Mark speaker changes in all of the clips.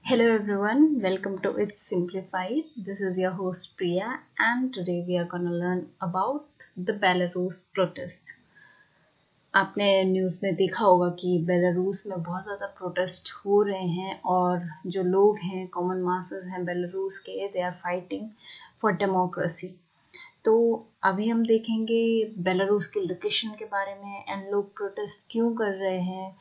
Speaker 1: Hello everyone, welcome to It's Simplified. This is your host Priya, and today we are going to learn about the Belarus protest. आपने news में देखा होगा कि Belarus में बहुत ज़्यादा प्रोटेस्ट हो रहे हैं और जो लोग हैं, कॉमन मासेस हैं बेलारूस के, they are fighting for democracy. तो अभी हम देखेंगे बेलारूस की लोकेशन के बारे में एंड लोग प्रोटेस्ट क्यों कर रहे हैं,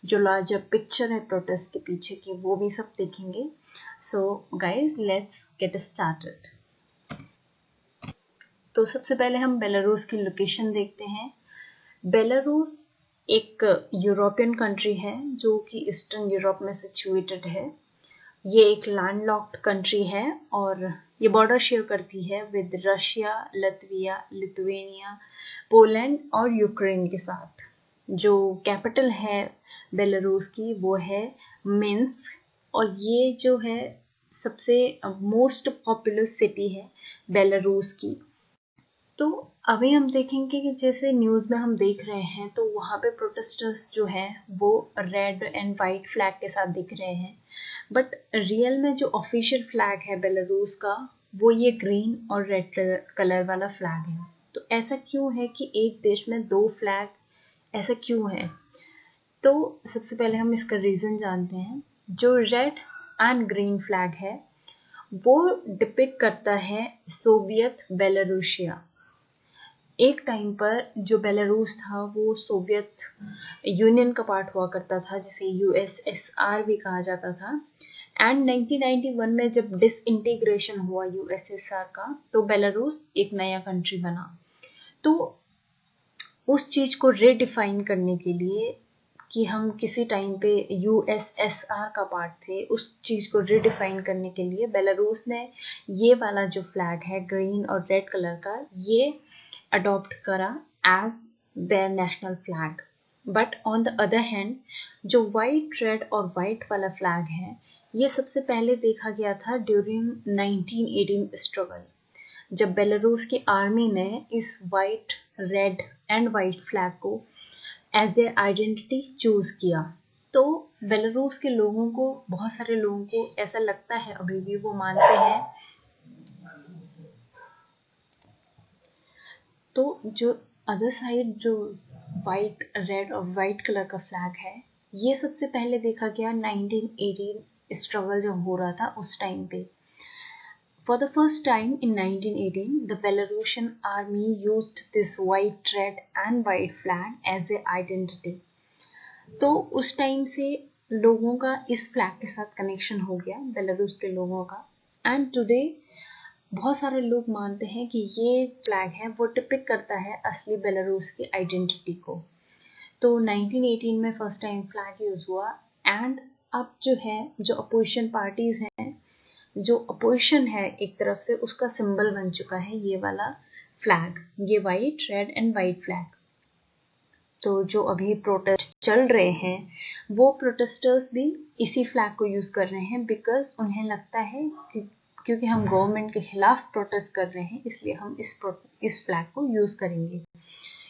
Speaker 1: जो लार्जर पिक्चर है प्रोटेस्ट के पीछे की, वो भी सब देखेंगे. So guys, let's get started. तो सबसे पहले हम बेलारूस की लोकेशन देखते हैं. बेलारूस एक यूरोपियन कंट्री है जो कि ईस्टर्न यूरोप में सिचुएटेड है. ये एक लैंडलॉक्ड कंट्री है और ये बॉर्डर शेयर करती है विद रशिया, लतविया, लिथुआनिया, पोलैंड और यूक्रेन के साथ. जो कैपिटल है बेलारूस की वो है मिन्स्क और ये जो है सबसे मोस्ट पॉपुलर सिटी है बेलारूस की. तो अभी हम देखेंगे कि जैसे न्यूज़ में हम देख रहे हैं तो वहाँ पे प्रोटेस्टर्स जो हैं वो रेड एंड वाइट फ्लैग के साथ दिख रहे हैं, बट रियल में जो ऑफिशियल फ्लैग है बेलारूस का वो ये ग्रीन और रेड कलर वाला फ्लैग है. तो ऐसा क्यों है कि एक देश में दो फ्लैग, ऐसा क्यों है? तो सबसे पहले हम इसका रीज़न जानते हैं. जो रेड एंड ग्रीन फ्लैग है वो डिपिक्ट करता है सोवियत बेलारूसिया. एक टाइम पर जो बेलारूस था वो सोवियत यूनियन का पार्ट हुआ करता था, जिसे यूएसएसआर भी कहा जाता था. एंड 1991 में जब डिसइंटीग्रेशन हुआ यूएसएसआर का तो बेलारूस एक नया कंट्री बना. तो उस चीज को रिडिफाइन करने के लिए कि हम किसी टाइम पे यूएसएसआर का पार्ट थे, उस चीज को रिडिफाइन करने के लिए बेलारूस ने ये वाला जो फ्लैग है ग्रीन और रेड कलर का, ये अडॉप्ट करा as their national flag. But on the other hand white red, रेड और वाइट वाला फ्लैग है ये सबसे पहले देखा गया था ड्यूरिंग 1918 स्ट्रगल, जब बेलारूस की आर्मी ने इस white, red and white flag को एज देयर आइडेंटिटी चूज किया. तो बेलारूस के लोगों को, बहुत सारे लोगों को ऐसा लगता है, अभी भी वो मानते हैं. तो जो अदर साइड जो वाइट, रेड और वाइट कलर का फ्लैग है ये सबसे पहले देखा गया 1918 स्ट्रगल जब हो रहा था उस टाइम पे. For the first time in 1918, the Belarusian army used this white, red and white flag as their identity. तो उस टाइम से लोगों का इस फ्लैग के साथ कनेक्शन हो गया, बेलारूस के लोगों का. एंड टुडे बहुत सारे लोग मानते हैं कि ये फ्लैग है वो टिपिक करता है असली बेलारूस की आइडेंटिटी को. तो 1918 में फर्स्ट टाइम फ्लैग यूज हुआ. एंड अब जो है, जो अपोजिशन पार्टीज हैं, जो अपोजिशन है एक तरफ से, उसका सिंबल बन चुका है ये वाला फ्लैग, ये white, red and white flag. तो जो अभी प्रोटेस्ट चल रहे हैं वो प्रोटेस्टर्स भी इसी फ्लैग को यूज कर रहे हैं, बिकॉज उन्हें लगता है कि क्योंकि हम गवर्नमेंट के खिलाफ प्रोटेस्ट कर रहे हैं इसलिए हम इस फ्लैग को यूज करेंगे.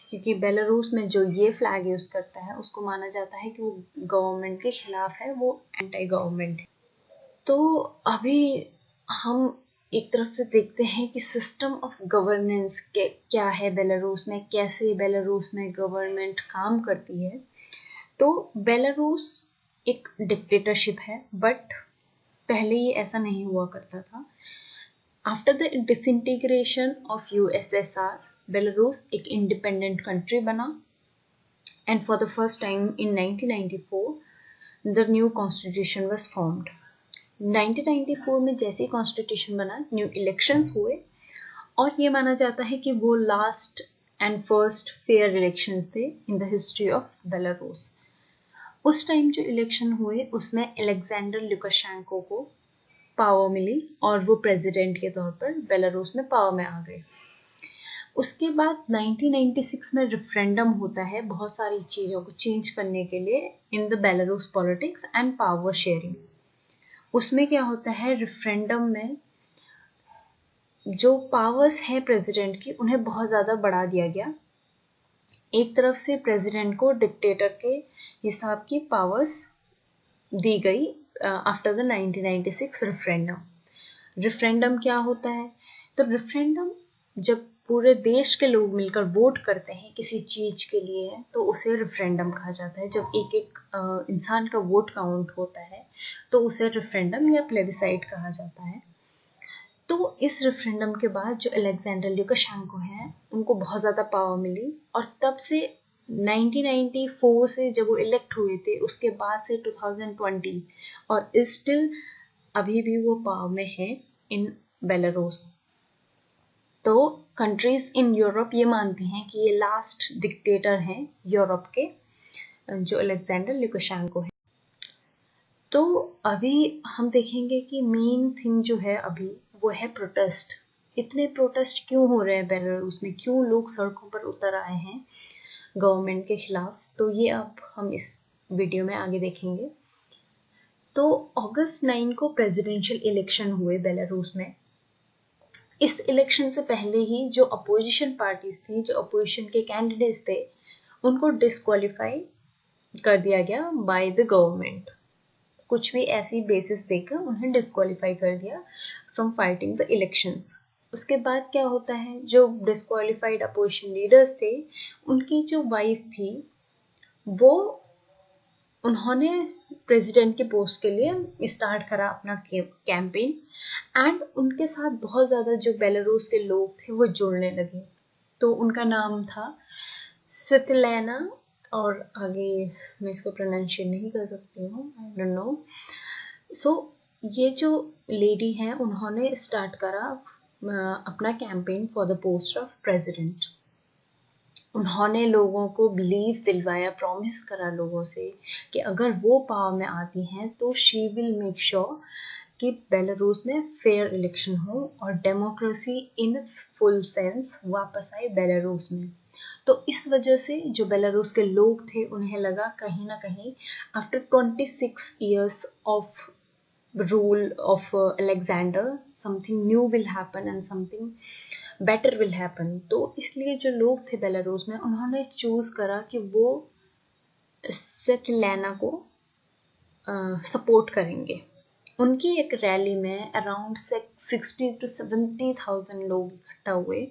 Speaker 1: क्योंकि बेलारूस में जो ये फ्लैग यूज करता है उसको माना जाता है कि वो गवर्नमेंट के खिलाफ है, वो एंटी गवर्नमेंट है. तो अभी हम एक तरफ से देखते हैं कि सिस्टम ऑफ गवर्नेंस क्या है बेलारूस में, कैसे बेलारूस में गवर्नमेंट काम करती है. तो बेलारूस एक डिक्टेटरशिप है, बट पहले ये ऐसा नहीं हुआ करता था. After the disintegration of USSR Belarus एक इंडिपेंडेंट कंट्री बना. And for the first time in 1994 the new constitution was formed. 1994 में जैसे ही कॉन्स्टिट्यूशन बना, न्यू इलेक्शंस हुए और ये माना जाता है कि वो last and first fair elections थे in the history of Belarus. उस टाइम जो इलेक्शन हुए उसमें अलेक्जेंडर लुकाशेंको को पावर मिली और वो प्रेसिडेंट के तौर पर बेलारूस में पावर में आ गए. उसके बाद 1996 में रेफरेंडम होता है बहुत सारी चीज़ों को चेंज करने के लिए in the Belarus politics and power sharing. उसमें क्या होता है, रेफरेंडम में जो पावर्स हैं प्रेसिडेंट की उन्हें बहुत ज़्यादा बढ़ा दिया गया. एक तरफ से प्रेसिडेंट को डिक्टेटर के हिसाब की पावर्स दी गई आफ्टर द 1996 रेफरेंडम। रेफरेंडम क्या होता है? तो रेफरेंडम जब पूरे देश के लोग मिलकर वोट करते हैं किसी चीज के लिए तो उसे रेफरेंडम कहा जाता है। जब एक एक इंसान का वोट काउंट होता है तो उसे रेफरेंडम या प्लेबिसाइट कहा जाता है। तो इस रेफरेंडम के बाद जो अलेक्जेंडर लुकाशेंको हैं उनको बहुत ज़्यादा पावर मिली और तब से 1994 से जब वो इलेक्ट हुए थे उसके बाद से 2020 और स्टिल अभी भी वो पावर में है इन बेलारूस। तो कंट्रीज इन यूरोप ये मानती हैं कि ये लास्ट डिक्टेटर हैं यूरोप के, जो अलेक्जेंडर लुकाशेंको है। तो अभी हम देखेंगे कि मेन थिंग जो है अभी वो है प्रोटेस्ट। इतने प्रोटेस्ट क्यों हो रहे हैं बेलारूस में, क्यों लोग सड़कों पर उतर आए हैं गवर्नमेंट के खिलाफ, तो ये अब हम इस वीडियो में आगे देखेंगे। तो अगस्त 9 को प्रेसिडेंशियल इलेक्शन हुए बेलारूस में। इस इलेक्शन से पहले ही जो अपोजिशन पार्टीज थी, जो अपोजिशन के कैंडिडेट्स थे, उनको डिस्क्वालीफाई कर दिया गया बाय द गवर्नमेंट। कुछ भी ऐसी बेसिस देकर उन्हें डिस्क्वालीफाई कर दिया फ्रॉम फाइटिंग द इलेक्शंस। उसके बाद क्या होता है, जो डिस्क्वालीफाइड अपोजिशन लीडर्स थे उनकी जो वाइफ थी वो उन्होंने प्रेसिडेंट के पोस्ट के लिए स्टार्ट करा अपना कैंपेन एंड उनके साथ बहुत ज़्यादा जो बेलारूस के लोग थे वो जुड़ने लगे। तो उनका नाम था स्वितलाना, और आगे मैं इसको प्रोनाउंशिएट नहीं कर सकती हूँ, आई डोंट नो। सो ये जो लेडी हैं उन्होंने स्टार्ट करा अपना campaign for the post of president. उन्होंने लोगों को बिलीव दिलवाया, प्रॉमिस करा लोगों से कि अगर वो पावर में आती हैं तो शी विल मेक श्योर कि बेलारूस में फेयर इलेक्शन हो और democracy in its full sense वापस आए बेलारूस में। तो इस वजह से जो बेलारूस के लोग थे उन्हें लगा कहीं ना कहीं after 26 years of rule of Alexander, something new will happen and something better will happen। तो इसलिए जो लोग थे बेलारूस में उन्होंने चूज करा कि वो स्वेतलाना को सपोर्ट करेंगे। उनकी एक रैली में अराउंड 60 to 70,000 लोग इकट्ठा हुए,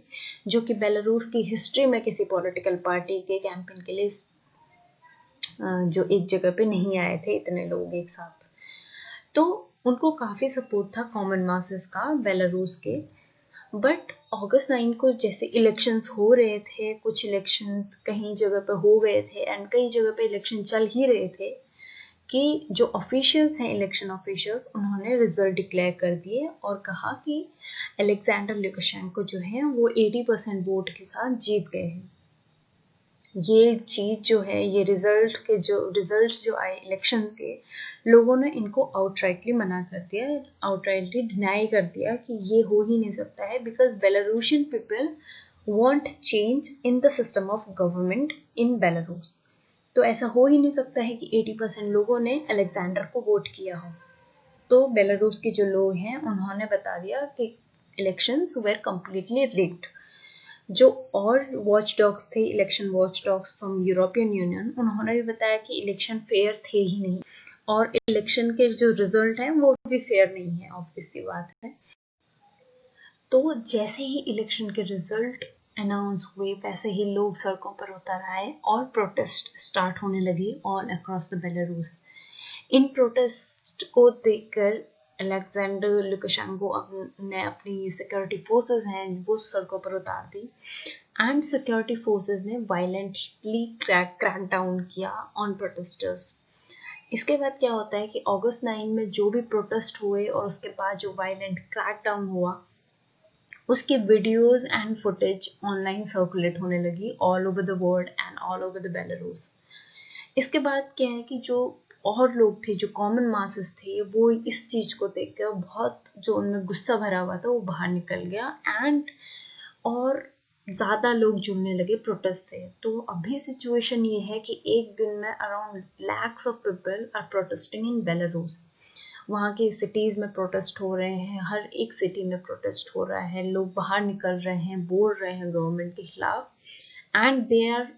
Speaker 1: जो कि बेलारूस की हिस्ट्री में किसी पॉलिटिकल पार्टी के कैंपेन के लिए जो एक जगह पे नहीं आए थे इतने लोग एक साथ। तो उनको काफ़ी सपोर्ट था कॉमन मासेस का बेलारूस के। बट अगस्त 9 को जैसे इलेक्शंस हो रहे थे, कुछ इलेक्शन कहीं जगह पे हो गए थे एंड कई जगह पे इलेक्शन चल ही रहे थे, कि जो ऑफिशियल्स हैं, इलेक्शन ऑफिशियल्स, उन्होंने रिजल्ट डिक्लेयर कर दिए और कहा कि अलेक्जेंडर लुकाशेंको जो है वो 80% वोट के साथ जीत गए हैं। ये चीज जो है, ये रिजल्ट्स जो आए इलेक्शन के, लोगों ने इनको आउटराइटली मना कर दिया, आउटराइटली डिनाई कर दिया कि ये हो ही नहीं सकता है, because Belarusian people want change in the system of government in Belarus. तो ऐसा हो ही नहीं सकता है कि 80% लोगों ने अलेक्जेंडर को वोट किया हो। तो बेलारूस के जो लोग हैं उन्होंने बता दिया कि इलेक्शंस वेर कम्प्लीटली रिग्ड। जो और वॉच डॉग्स थे, election watch dogs from European union, उन्होंने भी बताया कि इलेक्शन फेयर थे ही नहीं और इलेक्शन के जो रिजल्ट हैं वो भी फेयर नहीं है, ऑब्वियसली बात है। तो जैसे ही इलेक्शन के रिजल्ट अनाउंस हुए वैसे ही लोग सड़कों पर उतर आए और प्रोटेस्ट स्टार्ट होने लगी all across the Belarus. In protest को देखकर अलेक्जेंडर लुकाशेंको ने अपनी सिक्योरिटी फोर्सेस हैं वो सड़कों पर उतार दी एंड सिक्योरिटी फोर्सेस ने वायलेंटली क्रैक डाउन किया ऑन प्रोटेस्टर्स। इसके बाद क्या होता है कि अगस्त 9 में जो भी प्रोटेस्ट हुए और उसके बाद जो वायलेंट क्रैक डाउन हुआ उसकी videos and footage online circulate होने लगी all over the world and all over the Belarus. इसके बाद क्या है कि जो और लोग थे, जो कॉमन मासेस थे, वो इस चीज को देखकर बहुत जो उनमें गुस्सा भरा हुआ था वो बाहर निकल गया एंड और ज्यादा लोग जुड़ने लगे प्रोटेस्ट से। तो अभी सिचुएशन ये है कि एक दिन में around lakhs of people are protesting in Belarus. वहाँ की सिटीज में प्रोटेस्ट हो रहे हैं, हर एक सिटी में प्रोटेस्ट हो रहा है, लोग बाहर निकल रहे हैं, बोल रहे हैं गवर्नमेंट के खिलाफ and they are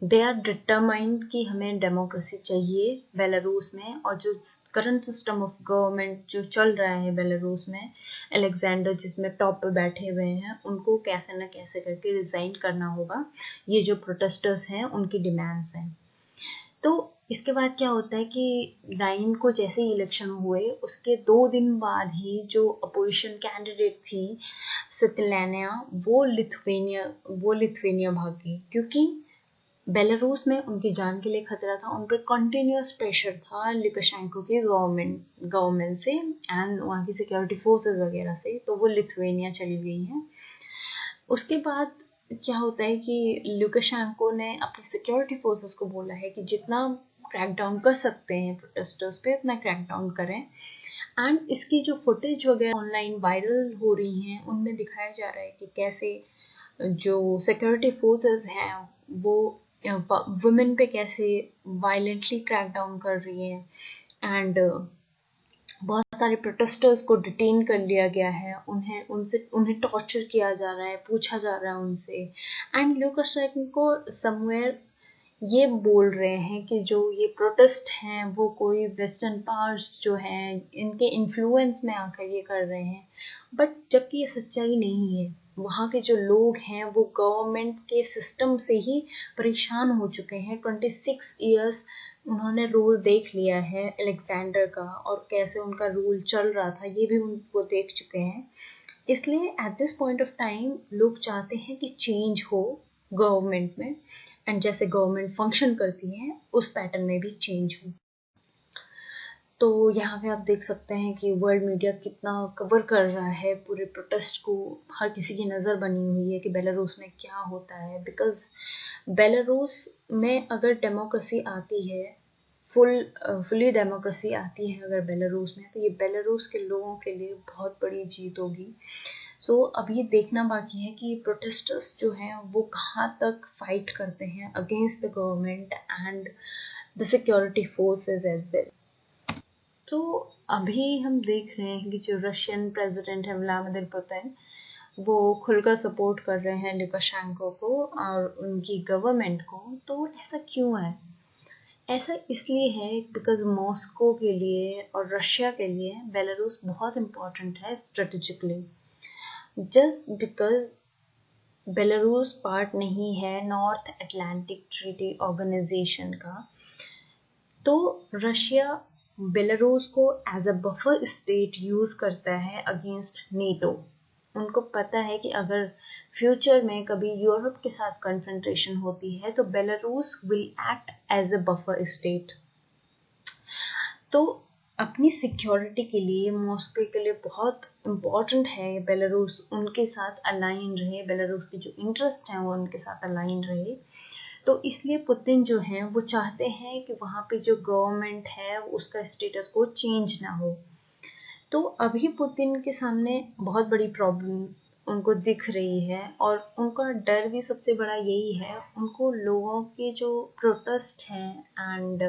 Speaker 1: they are determined कि हमें डेमोक्रेसी चाहिए बेलारूस में, और जो करंट सिस्टम ऑफ गवर्नमेंट जो चल रहा है बेलारूस में, अलेक्जेंडर जिसमें टॉप पे बैठे हुए हैं, उनको कैसे न कैसे करके रिजाइन करना होगा। ये जो प्रोटेस्टर्स हैं उनकी डिमांड्स हैं। तो इसके बाद क्या होता है कि 9 को जैसे ही इलेक्शन हुए उसके 2 दिन बाद ही जो अपोजिशन कैंडिडेट थी स्वितलाना, वो लिथुआनिया भागी, क्योंकि बेलारूस में उनकी जान के लिए खतरा था। उन पर कंटिन्यूअस प्रेशर था लुकाशेंको की गवर्नमेंट से एंड वहाँ की सिक्योरिटी फोर्सेस वगैरह से, तो वो लिथुआनिया चली गई हैं। उसके बाद क्या होता है कि लुकाशेंको ने अपनी सिक्योरिटी फोर्सेस को बोला है कि जितना क्रैकडाउन कर सकते हैं प्रोटेस्टर्स पे उतना क्रैकडाउन करें। एंड इसकी जो फुटेज वगैरह ऑनलाइन वायरल हो रही हैं उनमें दिखाया जा रहा है कि कैसे जो सिक्योरिटी फोर्सेस हैं वो वुमेन पे कैसे वायलेंटली क्रैकडाउन कर रही हैं, एंड बहुत सारे प्रोटेस्टर्स को डिटेन कर लिया गया है, उन्हें टॉर्चर किया जा रहा है, पूछा जा रहा है उनसे। एंड लुकाशेंको समवेयर ये बोल रहे हैं कि जो ये प्रोटेस्ट हैं वो कोई वेस्टर्न पावर्स जो हैं इनके इन्फ्लुएंस में आकर ये कर रहे हैं, बट जबकि ये सच्चाई नहीं है। वहाँ के जो लोग हैं वो गवर्नमेंट के सिस्टम से ही परेशान हो चुके हैं। 26 ईयर्स उन्होंने रूल देख लिया है अलेक्जेंडर का, और कैसे उनका रूल चल रहा था ये भी वो देख चुके हैं। इसलिए at this point of time लोग चाहते हैं कि चेंज हो गवर्नमेंट में, एंड जैसे गवर्नमेंट फंक्शन करती है उस पैटर्न में भी चेंज हो। तो यहाँ पे आप देख सकते हैं कि वर्ल्ड मीडिया कितना कवर कर रहा है पूरे प्रोटेस्ट को। हर किसी की नज़र बनी हुई है कि बेलारूस में क्या होता है, बिकॉज बेलारूस में अगर डेमोक्रेसी आती है, फुली डेमोक्रेसी आती है अगर बेलारूस में, तो ये बेलारूस के लोगों के लिए बहुत बड़ी जीत होगी। सो अब ये देखना बाकी है कि प्रोटेस्टर्स जो हैं वो कहाँ तक फाइट करते हैं against the government and the security forces as well. तो अभी हम देख रहे हैं कि जो रशियन प्रेसिडेंट है व्लादिमीर पुतिन, वो खुलकर सपोर्ट कर रहे हैं लुकाशेंको को और उनकी गवर्नमेंट को। तो ऐसा क्यों है? ऐसा इसलिए है बिकॉज मॉस्को के लिए और रशिया के लिए बेलारूस बहुत इम्पोर्टेंट है strategically. Just because Belarus part नहीं है नॉर्थ अटलांटिक ट्रीटी ऑर्गेनाइजेशन का, तो रशिया बेलारूस को as a buffer state use करता है अगेंस्ट नेटो। उनको पता है कि अगर फ्यूचर में कभी यूरोप के साथ कन्फ्रंटेशन होती है तो Belarus will act as a buffer state. तो अपनी सिक्योरिटी के लिए मॉस्को के लिए बहुत इम्पोर्टेंट है बेलारूस उनके साथ अलाइन रहे, बेलारूस के जो इंटरेस्ट हैं वो उनके साथ अलाइन रहे। तो इसलिए पुतिन जो हैं वो चाहते हैं कि वहाँ पे जो गवर्नमेंट है उसका स्टेटस को चेंज ना हो। तो अभी पुतिन के सामने बहुत बड़ी प्रॉब्लम उनको दिख रही है, और उनका डर भी सबसे बड़ा यही है। उनको लोगों के जो प्रोटेस्ट हैं एंड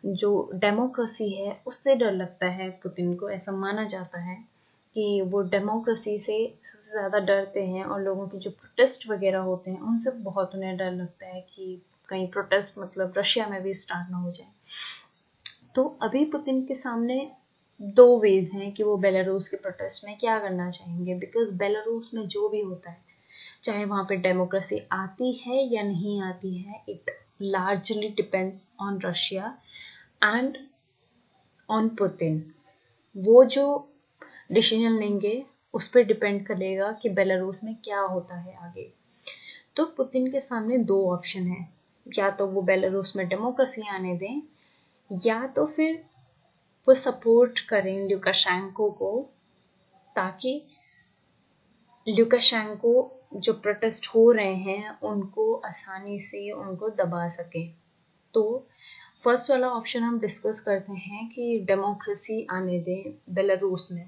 Speaker 1: जो डेमोक्रेसी है उससे डर लगता है पुतिन को। ऐसा माना जाता है कि वो डेमोक्रेसी से सबसे ज़्यादा डरते हैं, और लोगों की जो प्रोटेस्ट वगैरह होते हैं उनसे बहुत उन्हें डर लगता है कि कहीं प्रोटेस्ट मतलब रशिया में भी स्टार्ट ना हो जाए। तो अभी पुतिन के सामने 2 वेज हैं कि वो बेलारूस के प्रोटेस्ट में क्या करना चाहेंगे, बिकॉज बेलारूस में जो भी होता है चाहे वहाँ पे डेमोक्रेसी आती है या नहीं आती है, it largely depends on Russia and on Putin. वो जो डिसीजन लेंगे उस पर डिपेंड करेगा कि बेलारूस में क्या होता है आगे। तो पुतिन के सामने 2 ऑप्शन है, या तो वो बेलारूस में डेमोक्रेसी आने दें, या तो फिर वो सपोर्ट करें लुकाशेंको को, ताकि लुकाशेंको जो प्रोटेस्ट हो रहे हैं उनको आसानी से उनको दबा सके। तो फर्स्ट वाला ऑप्शन हम डिस्कस करते हैं कि डेमोक्रेसी आने दें बेलारूस में।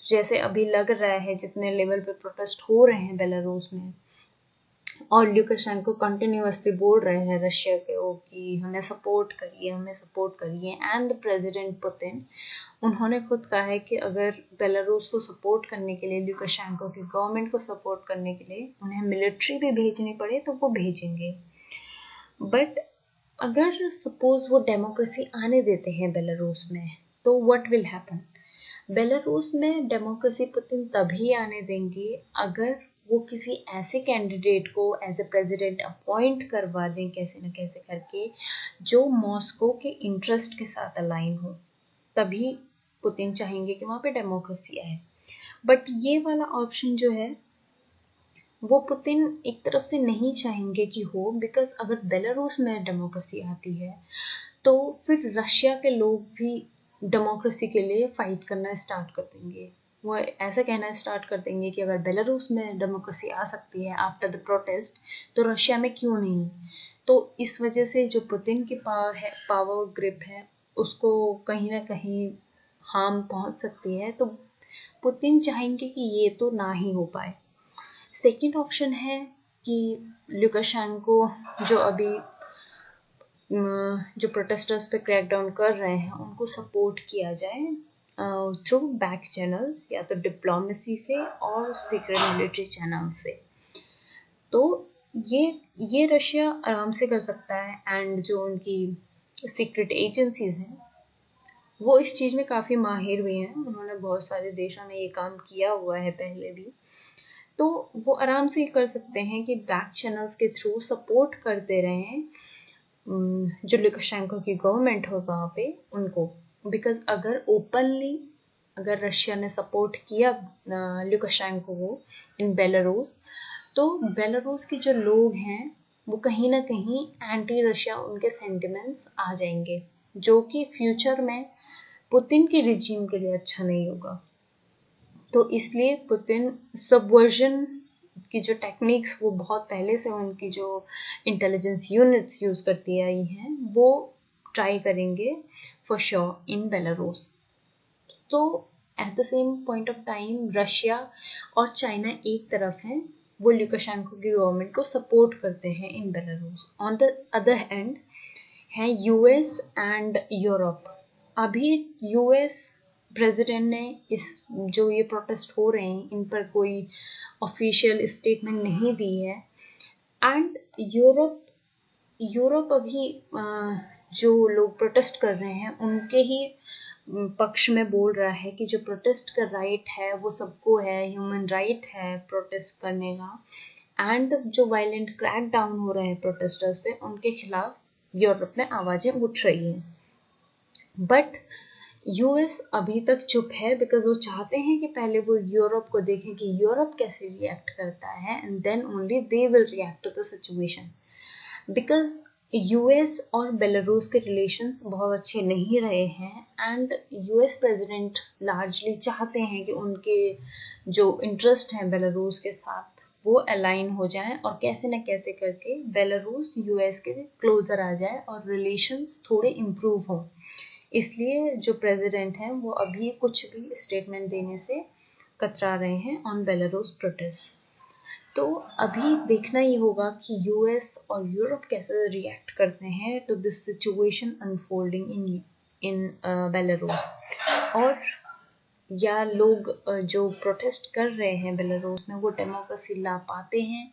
Speaker 1: जैसे अभी लग रहा है जितने लेवल पे प्रोटेस्ट हो रहे हैं बेलारूस में, और लुकाशेंको कंटिन्यूअसली बोल रहे हैं रशिया के वो कि हमें सपोर्ट करिए एंड द प्रेसिडेंट पुतिन, उन्होंने खुद कहा है कि अगर बेलारूस को सपोर्ट करने के लिए, लुकाशेंको की गवर्नमेंट को सपोर्ट करने के लिए उन्हें मिलिट्री भी भेजनी पड़े तो वो भेजेंगे। बट अगर सपोज वो डेमोक्रेसी आने देते हैं बेलारूस में, तो व्हाट विल हैपन? बेलारूस में डेमोक्रेसी पुतिन तभी आने देंगे अगर वो किसी ऐसे कैंडिडेट को एज ए प्रेसिडेंट अपॉइंट करवा दें कैसे न कैसे करके, जो मॉस्को के इंटरेस्ट के साथ अलाइन हो, तभी पुतिन चाहेंगे कि वहाँ पे डेमोक्रेसी आए। बट ये वाला ऑप्शन जो है वो पुतिन एक तरफ से नहीं चाहेंगे कि हो, बिकॉज अगर बेलारूस में डेमोक्रेसी आती है तो फिर रशिया के लोग भी डेमोक्रेसी के लिए फाइट करना स्टार्ट कर देंगे। वो ऐसा कहना स्टार्ट कर देंगे कि अगर बेलारूस में डेमोक्रेसी आ सकती है आफ्टर द प्रोटेस्ट, तो रशिया में क्यों नहीं? तो इस वजह से जो पुतिन की पावर ग्रिप है उसको कहीं ना कहीं हार्म पहुंच सकती है। तो पुतिन चाहेंगे कि ये तो ना ही हो पाए। सेकेंड ऑप्शन है कि लुकाशेंको जो अभी जो प्रोटेस्टर्स पे क्रैकडाउन कर रहे हैं उनको सपोर्ट किया जाए थ्रू बैक चैनल्स, या तो डिप्लोमेसी से और सीक्रेट मिलिट्री चैनल से। तो ये रशिया आराम से कर सकता है। एंड जो उनकी सीक्रेट एजेंसीज हैं वो इस चीज़ में काफ़ी माहिर भी हैं, उन्होंने बहुत सारे देशों में ये काम किया हुआ है पहले भी। तो वो आराम से कर सकते हैं कि बैक चैनल्स के थ्रू सपोर्ट करते रहें जो लुकाशेंको की गवर्नमेंट हो वहाँ पे उनको। बिकॉज अगर रशिया ने सपोर्ट किया लुकाशेंको को इन बेलारूस, तो बेलारूस के जो लोग हैं वो कहीं ना कहीं एंटी रशिया उनके सेंटिमेंट्स आ जाएंगे, जो कि फ्यूचर में पुतिन के रिजीम के लिए अच्छा नहीं होगा। तो इसलिए पुतिन सबवर्जन की जो टेक्निक्स वो बहुत पहले से उनकी जो इंटेलिजेंस यूनिट्स यूज करती आई हैं वो ट्राई करेंगे फॉर श्योर इन बेलारूस। तो at the same point of time Russia और चाइना एक तरफ है, वो लुकाशेंको की गवर्नमेंट को सपोर्ट करते हैं in Belarus. On the other hand है यूएस एंड यूरोप। अभी यूएस प्रेसिडेंट ने इस जो ये प्रोटेस्ट हो रहे हैं इन पर कोई ऑफिशियल स्टेटमेंट नहीं दी है। एंड यूरोप अभी जो लोग प्रोटेस्ट कर रहे हैं उनके ही पक्ष में बोल रहा है कि जो प्रोटेस्ट का राइट है वो सबको है, ह्यूमन राइट है प्रोटेस्ट करने का। एंड जो वायलेंट क्रैक डाउन हो रहे हैं प्रोटेस्टर्स पे उनके खिलाफ यूरोप में आवाजें उठ रही हैं। बट यूएस अभी तक चुप है, बिकॉज वो चाहते हैं कि पहले वो यूरोप को देखें कि यूरोप कैसे रिएक्ट करता है, and then only they will react to the situation. Because US और बेलारूस के रिलेशंस बहुत अच्छे नहीं रहे हैं, एंड यूएस प्रेसिडेंट लार्जली चाहते हैं कि उनके जो इंटरेस्ट हैं बेलारूस के साथ वो अलाइन हो जाएं और कैसे न कैसे करके बेलारूस यूएस के क्लोजर आ जाए और रिलेशंस थोड़े इम्प्रूव हों। इसलिए जो प्रेसिडेंट हैं वो अभी कुछ भी स्टेटमेंट देने से कतरा रहे हैं ऑन बेलारूस प्रोटेस्ट। तो अभी देखना ही होगा कि यूएस और यूरोप कैसे रिएक्ट करते हैं to this situation unfolding in Belarus, और या लोग जो प्रोटेस्ट कर रहे हैं बेलारूस में वो डेमोक्रेसी ला पाते हैं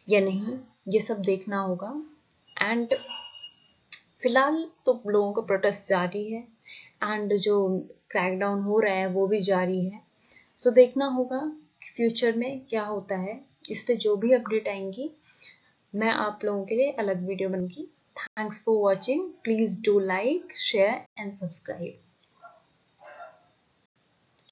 Speaker 1: या नहीं, ये सब देखना होगा। एंड फिलहाल तो लोगों का प्रोटेस्ट जारी है एंड जो क्रैकडाउन हो रहा है वो भी जारी है। सो देखना होगा फ्यूचर में क्या होता है। इस पे जो भी अपडेट आएंगी मैं आप लोगों के लिए अलग वीडियो बनूंगी। Thanks for watching. Please do like, share and subscribe.